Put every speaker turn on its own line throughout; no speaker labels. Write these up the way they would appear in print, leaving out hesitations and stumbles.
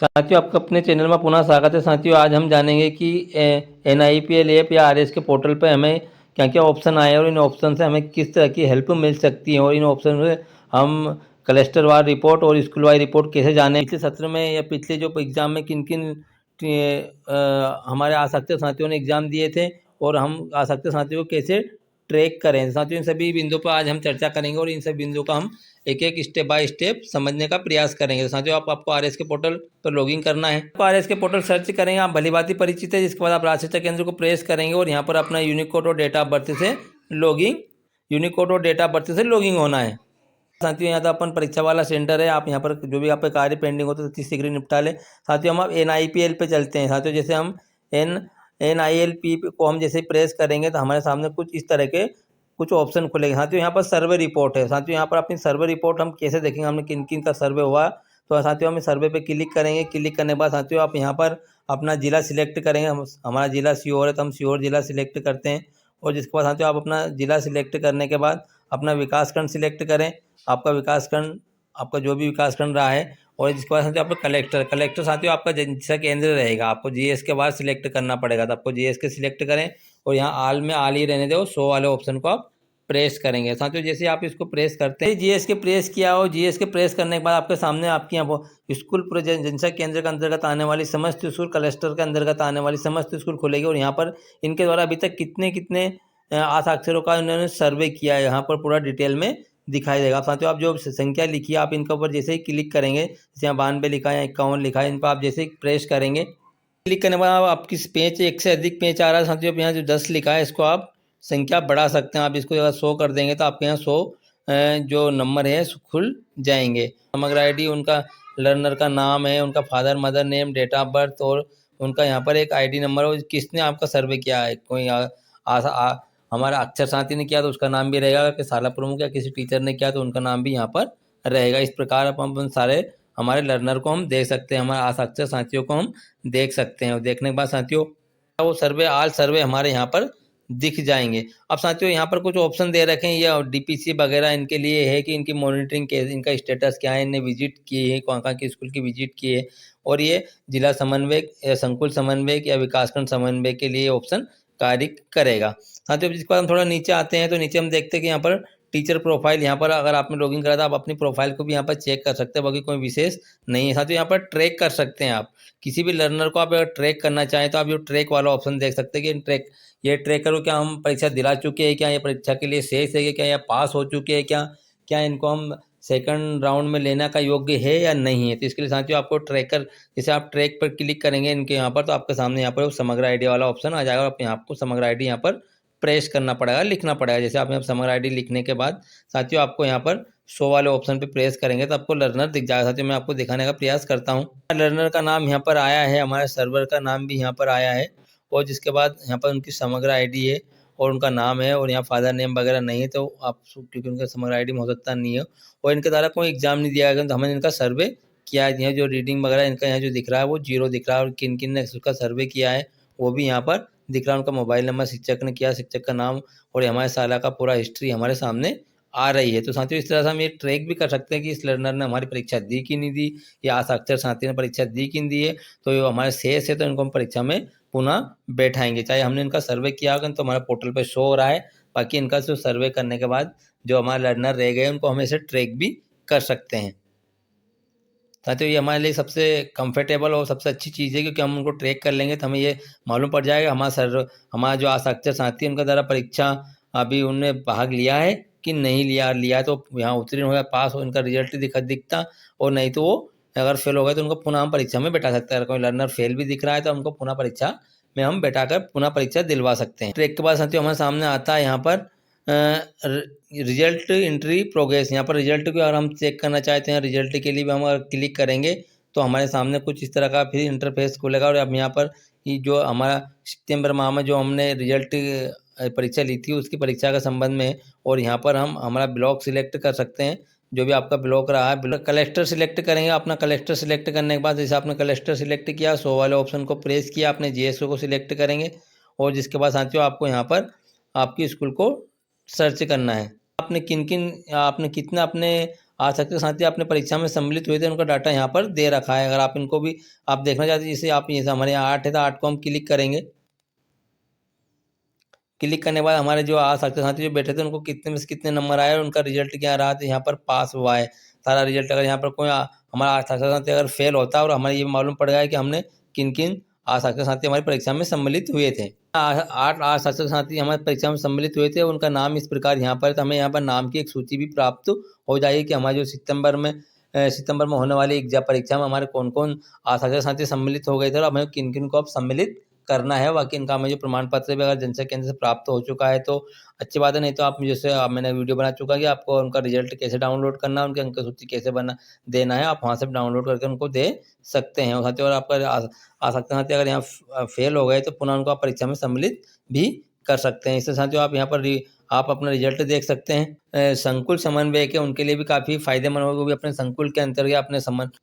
साथियों, आपका अपने चैनल में पुनः स्वागत है। साथियों, आज हम जानेंगे कि NIPL ऐप या RS के पोर्टल पे हमें क्या क्या ऑप्शन आए हैं और इन ऑप्शन से हमें किस तरह की हेल्प मिल सकती है, और इन ऑप्शन से हम क्लस्टर वार रिपोर्ट और स्कूल वाइज रिपोर्ट कैसे जाने। पिछले सत्र में या पिछले जो एग्ज़ाम में किन किन हमारे आसक्ति साथियों ने एग्ज़ाम दिए थे और हम आसक्ति साथियों को कैसे ट्रैक करें। साथियों, इन सभी बिंदुओं पर आज हम चर्चा करेंगे और इन सभी बिंदुओं का हम एक एक स्टेप बाय स्टेप समझने का प्रयास करेंगे। तो साथियों, आपको आरएस के पोर्टल पर लॉगिन करना है। तो आरएस के पोर्टल सर्च करेंगे, आप भली बात परिचित है। जिसके बाद आप राज्य शिक्षा केंद्र को प्रेस करेंगे और यहाँ पर अपना यूनिक कोड और डेट ऑफ बर्थ से लॉगिंग होना है। साथियों, यहाँ तो अपन परीक्षा वाला सेंटर है। आप यहाँ पर जो भी आपका कार्य पेंडिंग होता है तो शीघ्र निपटा लें। साथियों, हम NIPL पे चलते हैं। साथियों, जैसे हम NILP को हम जैसे प्रेस करेंगे तो हमारे सामने कुछ इस तरह के कुछ ऑप्शन खुलेंगे। साथियों, यहाँ पर सर्वे रिपोर्ट है। साथियों, यहाँ पर अपनी सर्वे रिपोर्ट हम कैसे देखेंगे, हमने किन किन का सर्वे हुआ। तो साथियों, हम सर्वे पे क्लिक करेंगे। क्लिक करने के बाद साथियों, आप यहाँ पर अपना ज़िला सिलेक्ट करेंगे। हमारा ज़िला सीहोर है तो हम सीहोर ज़िला सिलेक्ट करते हैं। और जिसके बाद साथियों, आप अपना ज़िला सिलेक्ट करने के बाद अपना विकासखंड सिलेक्ट करें। आपका विकासखंड, आपका जो भी विकासखंड रहा है। और जिसके बाद साथियों, आपका कलेक्टर साथियों आपका जनशिक्षा केंद्र रहेगा। आपको GS के बाद सिलेक्ट करना पड़ेगा, तो आपको GS के सिलेक्ट करें और यहाँ आल में आल ही रहने दो। 100 वाले ऑप्शन को आप प्रेस करेंगे। साथियों, जैसे आप इसको प्रेस करते हैं, GS के प्रेस किया हो, GS के प्रेस करने के बाद आपके सामने आपकी यहाँ स्कूल जनशिक्षा केंद्र के अंतर्गत आने वाली समस्त स्कूल, क्लस्टर के अंतर्गत आने वाली समस्त स्कूल खुलेगी। और यहाँ पर इनके द्वारा अभी तक कितने कितने आसाक्षरों का इन्होंने सर्वे किया है, यहाँ पर पूरा डिटेल में दिखाई देगा। साथियों, आप जो संख्या लिखी है, आप इनके ऊपर जैसे ही क्लिक करेंगे, जैसे यहाँ 92 लिखा है या 51 लिखा है, इन पर आप जैसे ही प्रेस करेंगे, क्लिक करने के बाद आपकी पेज एक से अधिक पेज आ रहा है। साथियों, यहाँ जो 10 लिखा है, इसको आप संख्या बढ़ा सकते हैं। आप इसको अगर 100 कर देंगे तो आपके यहाँ 100 जो नंबर है खुल जाएंगे। समग्र ID, उनका लर्नर का नाम है, उनका father mother name, date of birth और उनका यहाँ पर एक ID नंबर और किसने आपका सर्वे किया है। कोई हमारा अक्षर साथी ने किया तो उसका नाम भी रहेगा, कि शाला प्रमुख या किसी टीचर ने किया तो उनका नाम भी यहाँ पर रहेगा। इस प्रकार अपन सारे हमारे लर्नर को हम देख सकते हैं, हमारे आसक्ति साथियों को हम देख सकते हैं। और देखने के बाद साथियों, वो सर्वे आल सर्वे हमारे यहाँ पर दिख जाएंगे। अब साथियों, यहाँ पर कुछ ऑप्शन दे रखे हैं, या DPC वगैरह इनके लिए है कि इनकी मॉनिटरिंग के इनका स्टेटस क्या है, इन्हें विजिट किए है, कौन कौन की स्कूल की विजिट किए है। और ये जिला समन्वयक या संकुल समन्वयक या विकासखंड समन्वयक के लिए ऑप्शन कार्य करेगा। साथियों, जिसके बाद हम थोड़ा नीचे आते हैं तो नीचे हम देखते हैं कि यहाँ पर टीचर प्रोफाइल, यहाँ पर अगर आपने लॉगिन करा था, आप अपनी प्रोफाइल को भी यहाँ पर चेक कर सकते हैं, बाकी कोई विशेष नहीं है। साथियों, यहाँ पर ट्रैक कर सकते हैं आप किसी भी लर्नर को। आप अगर ट्रैक करना चाहें तो आप ये ट्रैक वाला ऑप्शन देख सकते हैं कि ये ट्रैक करो, क्या हम परीक्षा दिला चुके हैं, क्या ये परीक्षा के लिए शेष है, क्या ये पास हो चुके हैं, क्या इनको हम सेकंड राउंड में लेने का योग्य है या नहीं है। तो इसके लिए साथियों, आपको ट्रैकर, जैसे आप ट्रैक पर क्लिक करेंगे इनके यहाँ पर, तो आपके सामने यहाँ पर समग्र ID वाला ऑप्शन आ जाएगा। आप यहाँ आपको समग्र ID यहाँ पर प्रेस करना पड़ेगा, लिखना पड़ेगा। जैसे आप यहाँ समग्र ID लिखने के बाद साथियों, आपको यहाँ पर 100 वाले ऑप्शन पे प्रेस करेंगे तो आपको लर्नर दिख जाएगा। साथियों, मैं आपको दिखाने का प्रयास करता हूँ। लर्नर का नाम यहाँ पर आया है, हमारे सर्वर का नाम भी यहाँ पर आया है, और जिसके बाद यहाँ पर उनकी समग्र ID है और उनका नाम है, और यहाँ फादर नेम वगैरह नहीं है, तो आप क्योंकि उनका समग्र ID में हो सकता नहीं है और इनके द्वारा कोई एग्जाम नहीं दिया गया, तो हमने इनका सर्वे किया है। जो रीडिंग वगैरह इनका यहाँ जो दिख रहा है वो 0 दिख रहा है, और किन किन ने उसका सर्वे किया है वो भी यहाँ पर दिख रहा है। उनका मोबाइल नंबर, शिक्षक ने किया, शिक्षक का नाम और हमारे साला का पूरा हिस्ट्री हमारे सामने आ रही है। तो साथियों, इस तरह से हम ये ट्रैक भी कर सकते हैं कि इस लर्नर ने हमारी परीक्षा दी कि नहीं दी, या आसाक्षर साथी ने परीक्षा दी कि नहीं दी है। तो ये हमारे शेष है तो इनको हम परीक्षा में पुनः बैठाएंगे, चाहे हमने इनका सर्वे किया होगा तो हमारे पोर्टल पर शो हो रहा है। बाकी इनका जो सर्वे करने के बाद जो हमारे लर्नर रह गए उनको हम ऐसे ट्रैक भी कर सकते हैं। साथियों, ये हमारे लिए सबसे कंफर्टेबल और सबसे अच्छी चीज़ है, क्योंकि हम उनको ट्रैक कर लेंगे तो हमें ये मालूम पड़ जाएगा हमारा जो आसक्ति साथी है उनका द्वारा परीक्षा अभी उनने भाग लिया है कि नहीं लिया है। तो यहाँ उत्तीर्ण हो या पास हो, इनका रिजल्ट दिखता, और नहीं तो वो अगर फेल हो गए तो उनको पुनः हम परीक्षा में बैठा सकते हैं। अगर कोई लर्नर फेल भी दिख रहा है तो हमको पुनः परीक्षा में हम बैठाकर पुनः परीक्षा दिलवा सकते हैं। ट्रैक के बाद साथियों, हमारे सामने आता है यहाँ पर रिजल्ट एंट्री प्रोग्रेस। यहाँ पर रिजल्ट को अगर हम चेक करना चाहते हैं, रिजल्ट के लिए भी हम अगर क्लिक करेंगे तो हमारे सामने कुछ इस तरह का फिर इंटरफेस खुलेगा। और अब यहाँ पर ये जो हमारा सितंबर माह में जो हमने रिजल्ट परीक्षा ली थी उसकी परीक्षा के संबंध में, और यहाँ पर हम हमारा ब्लॉक सिलेक्ट कर सकते हैं, जो भी आपका ब्लॉक रहा है। कलेक्टर सिलेक्ट करेंगे। अपना कलेक्टर सिलेक्ट करने के बाद जैसे आपने कलेक्टर सिलेक्ट किया, 100 वाले ऑप्शन को प्रेस किया, अपने GSO को सिलेक्ट करेंगे, और जिसके बाद साथियों आपको यहाँ पर आपकी स्कूल को सर्च करना है। आपने कितना अपने आ सकते हो। साथियों आपने परीक्षा में सम्मिलित हुए थे उनका डाटा यहाँ पर दे रखा है। अगर आप इनको भी आप देखना चाहते हैं, जैसे आप जैसे हमारे यहाँ 8 है तो 8 को हम क्लिक करेंगे। क्लिक करने के बाद हमारे जो आ सकते साथी जो बैठे थे उनको कितने में से कितने नंबर आए और उनका रिजल्ट क्या रहा, तो यहाँ पर पास हुआ है सारा रिजल्ट। अगर यहाँ पर कोई हमारा आ सकता साथी अगर फेल होता और हमें ये मालूम पड़ गया कि हमने किन किन आ सकते साथी हमारी परीक्षा में सम्मिलित हुए थे। 8 आ सकते साथी हमारी परीक्षा में सम्मिलित हुए थे, उनका नाम इस प्रकार यहाँ पर, तो हमें यहाँ पर नाम की एक सूची भी प्राप्त हो जाएगी कि हमारे जो सितंबर में होने वाली एग्जाम परीक्षा में हमारे कौन कौन आ सकते साथी सम्मिलित हो गए थे और हमें किन किन को अब सम्मिलित करना है। बाकी इनका हमें जो प्रमाण पत्र भी अगर जनसेवा केंद्र से प्राप्त हो चुका है तो अच्छी बात है, नहीं तो आप जैसे मैंने वीडियो बना चुका कि आपको उनका रिजल्ट कैसे डाउनलोड करना है, उनकी अंक सूची कैसे बना देना है, आप वहाँ से डाउनलोड करके उनको दे सकते हैं। और साथियों अगर आपका आ सकते हैं साथियों अगर यहाँ फेल हो गए तो पुनः उनको आप परीक्षा में सम्मिलित भी कर सकते हैं। इससे साथियों आप यहाँ पर आप अपना रिजल्ट देख सकते हैं। संकुल समन्वय के उनके लिए भी काफ़ी फायदेमंद होगा, वो भी अपने संकुल के अंतर्गत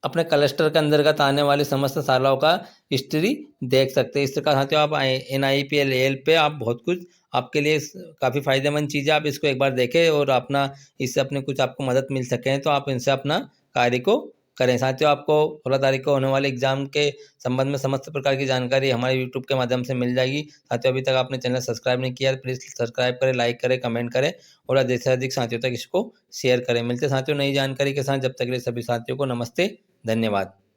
अपने क्लस्टर के अंतर्गत आने वाली समस्त शालाओं का हिस्ट्री देख सकते हैं। इस प्रकार साथियों आप NIPL पे आप बहुत कुछ आपके लिए काफ़ी फायदेमंद चीज़ है, आप इसको एक बार देखें और अपना इससे अपने कुछ आपको मदद मिल सके तो आप इनसे अपना कार्य को करें। साथियों आपको 16 तारीख को होने वाले एग्जाम के संबंध में समस्त प्रकार की जानकारी हमारे यूट्यूब के माध्यम से मिल जाएगी। साथियों अभी तक आपने चैनल सब्सक्राइब नहीं किया तो प्लीज़ सब्सक्राइब करें, लाइक करें, कमेंट करें और अधिक से अधिक साथियों तक इसको शेयर करें। मिलते साथियों नई जानकारी के साथ, जब तक के लिए सभी साथियों को नमस्ते, धन्यवाद।